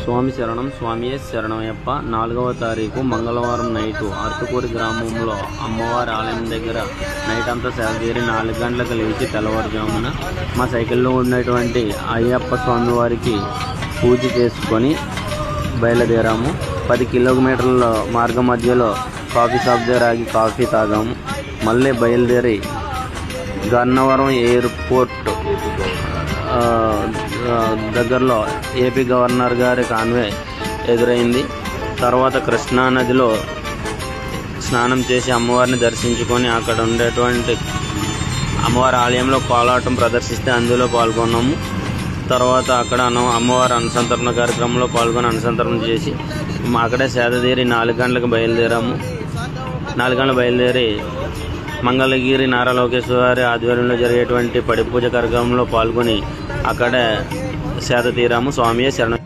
స్వామి శరణం. స్వామియే శరణమయ్యప్ప. 4వ తారీఖు మంగళవారం నైటు అర్తుకూరి గ్రామంలో అమ్మవారి ఆలయం దగ్గర నైట్ అంతా సేదతీరి 4 గంటలకు లేచి తెల్లవారుజామున మా సైకిల్లో ఉన్నటువంటి అయ్యప్ప స్వామి వారికి పూజ చేసుకొని బయలుదేరాము. 10 కిలోమీటర్ల మార్గం మధ్యలో కాఫీ షాప్ దగ్గర ఆగి కాఫీ తాగాము. మళ్ళీ బయలుదేరి గన్నవరం ఎయిర్పోర్ట్ దగ్గరలో ఏపీ గవర్నర్ గారి కాన్వే ఎదురైంది. తర్వాత కృష్ణానదిలో స్నానం చేసి అమ్మవారిని దర్శించుకొని అక్కడ ఉండేటువంటి అమ్మవారి ఆలయంలో కోలాటం ప్రదర్శిస్తే అందులో పాల్గొన్నాము. తర్వాత అక్కడ అమ్మవారి అనుసంతరణ కార్యక్రమంలో పాల్గొని అనుసంతరణ చేసి అక్కడే సేదతీరి 4 గంటలకు బయలుదేరాము. 4 గంటలకు బయలుదేరి మంగళగిరి నారా లోకేశ్వర గారి ఆధ్వర్యంలో జరిగేటువంటి పడి పూజ కార్యక్రమంలో పాల్గొని అక్కడే సేద తీరాము. స్వామియే శరణం.